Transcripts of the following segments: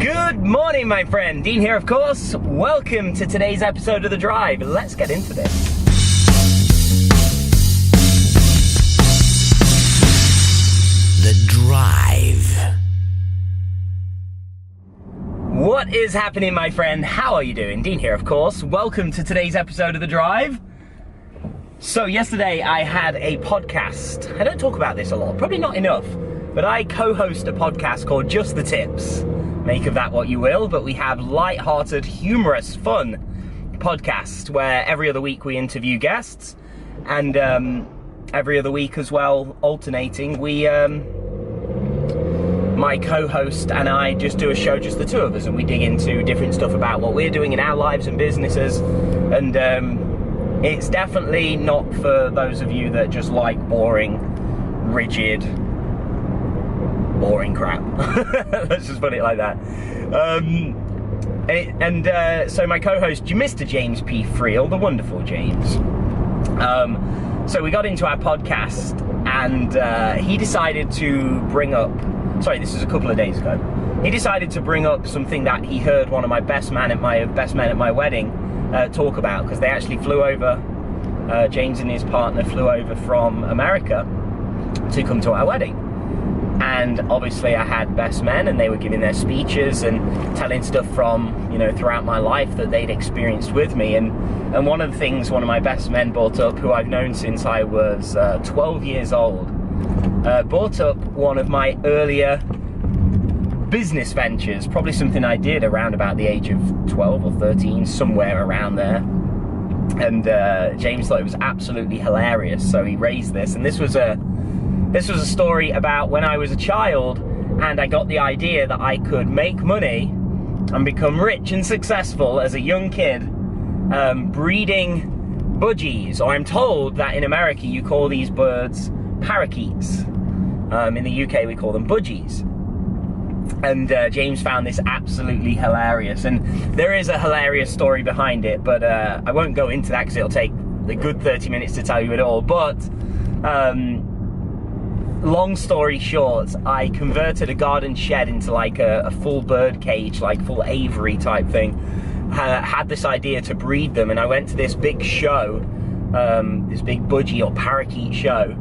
Good morning, my friend. Dean here, of course. Welcome to today's episode of The Drive. Let's get into this. The Drive. What is happening, my friend? How are you doing? Dean here, of course. Welcome to today's episode of The Drive. So yesterday I had a podcast. I don't talk about this a lot, probably not enough, but I co-host a podcast called Just the Tips. Make of that what you will, but we have light-hearted, humorous, fun podcast where every other week we interview guests, and every other week as well, alternating, my co-host and I just do a show, just the two of us, and we dig into different stuff about what we're doing in our lives and businesses, and it's definitely not for those of you that just like boring, rigid, boring crap. Let's just put it like that. So my co-host, Mr. James P. Friel, the wonderful James. So we got into our podcast, and he decided to bring up. Sorry, this was a couple of days ago. He decided to bring up something that he heard one of my best men at my wedding talk about, because they actually flew over. James and his partner flew over from America to come to our wedding. And obviously I had best men, and they were giving their speeches and telling stuff from, throughout my life that they'd experienced with me. And one of the things one of my best men brought up, who I've known since I was 12 years old, brought up one of my earlier business ventures, probably something I did around about the age of 12 or 13, somewhere around there. And James thought it was absolutely hilarious, so he raised this. And this was a story about when I was a child, and I got the idea that I could make money and become rich and successful as a young kid, breeding budgies, or I'm told that in America you call these birds parakeets. In the UK we call them budgies. And James found this absolutely hilarious, and there is a hilarious story behind it, but I won't go into that because it'll take a good 30 minutes to tell you it all. But long story short, I converted a garden shed into like a full bird cage, like full aviary type thing. Had this idea to breed them, and I went to this big show, this big budgie or parakeet show,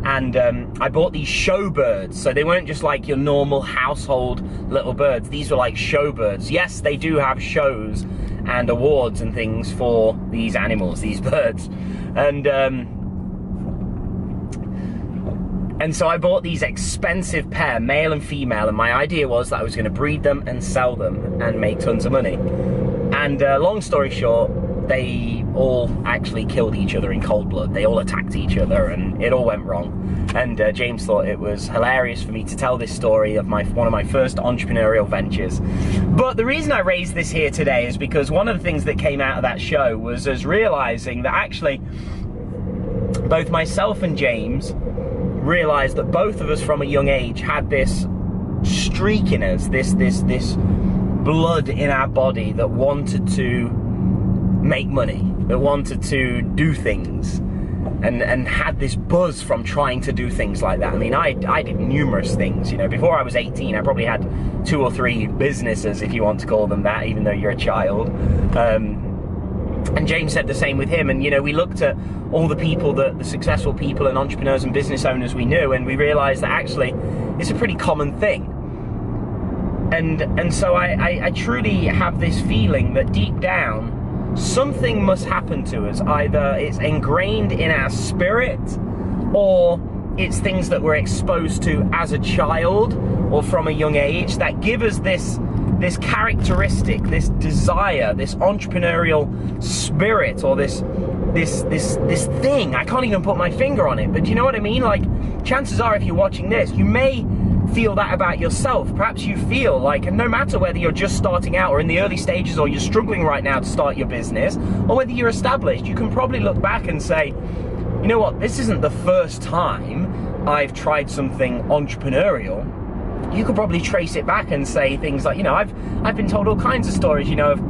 and I bought these show birds. So they weren't just like your normal household little birds. These were like show birds. Yes, they do have shows and awards and things for these animals, these birds. And so I bought these expensive pair, male and female, and my idea was that I was going to breed them and sell them and make tons of money. And long story short, they all actually killed each other in cold blood. They all attacked each other, and it all went wrong. And James thought it was hilarious for me to tell this story of one of my first entrepreneurial ventures. But the reason I raised this here today is because one of the things that came out of that show was us realizing that actually both myself and James realized that both of us from a young age had this streak in us, this blood in our body that wanted to make money, that wanted to do things, and had this buzz from trying to do things like that. I mean, I did numerous things, before I was 18, I probably had 2 or 3 businesses, if you want to call them that, even though you're a child. And James said the same with him, and we looked at all the people, the successful people and entrepreneurs and business owners we knew, and we realized that actually it's a pretty common thing. And so I truly have this feeling that deep down something must happen to us. Either it's ingrained in our spirit, or it's things that we're exposed to as a child or from a young age that give us this characteristic, this desire, this entrepreneurial spirit, or this thing. I can't even put my finger on it, but do you know what I mean? Like, chances are if you're watching this, you may feel that about yourself. Perhaps you feel like, and no matter whether you're just starting out or in the early stages, or you're struggling right now to start your business, or whether you're established, you can probably look back and say, you know what, this isn't the first time I've tried something entrepreneurial. You could probably trace it back and say things like, I've been told all kinds of stories, of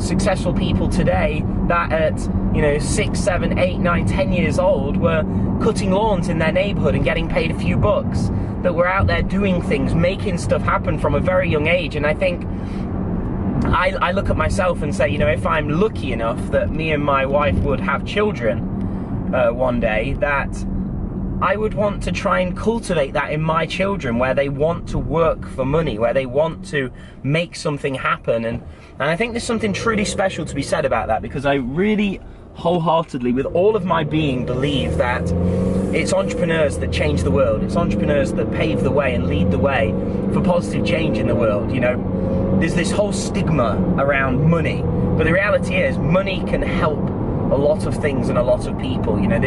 successful people today that at 6, 7, 8, 9, 10 years old were cutting lawns in their neighborhood and getting paid a few bucks. that were out there doing things, making stuff happen from a very young age. And I think I look at myself and say, you know, if I'm lucky enough that me and my wife would have children one day, that I would want to try and cultivate that in my children, where they want to work for money, where they want to make something happen. And I think there's something truly special to be said about that, because I really wholeheartedly, with all of my being, believe that it's entrepreneurs that change the world. It's entrepreneurs that pave the way and lead the way for positive change in the world. You know, there's this whole stigma around money, but the reality is money can help a lot of things and a lot of people. You know,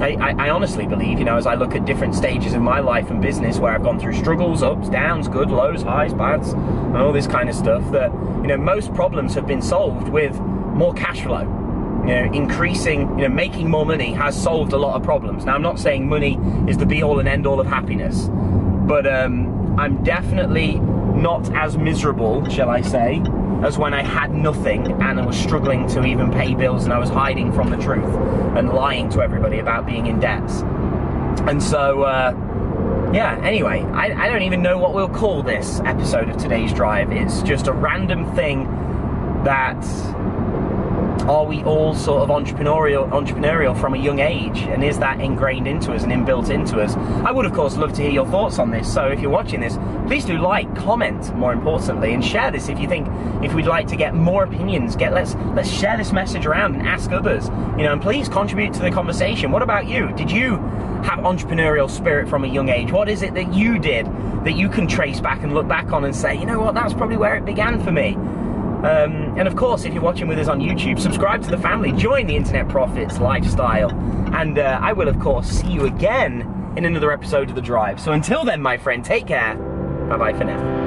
I honestly believe, you know, as I look at different stages of my life and business where I've gone through struggles, ups, downs, good, lows, highs, bads, and all this kind of stuff, that, you know, most problems have been solved with more cash flow. You know, increasing, you know, making more money has solved a lot of problems. Now, I'm not saying money is the be-all and end-all of happiness, but I'm definitely not as miserable, shall I say, as when I had nothing and I was struggling to even pay bills, and I was hiding from the truth and lying to everybody about being in debts. And so, yeah, anyway, I don't even know what we'll call this episode of Today's Drive. It's just a random thing that... Are we all sort of entrepreneurial from a young age, and is that ingrained into us and inbuilt into us? I would, of course, love to hear your thoughts on this. So if you're watching this, please do like, comment, more importantly, and share this if you think, if we'd like to get more opinions. Let's share this message around and ask others. You know, and please contribute to the conversation. What about you? Did you have entrepreneurial spirit from a young age? What is it that you did that you can trace back and look back on and say, you know what, that's probably where it began for me? And of course, if you're watching with us on YouTube, subscribe to the family, join the Internet Profits lifestyle, and I will, of course, see you again in another episode of The Drive. So until then, my friend, take care. Bye-bye for now.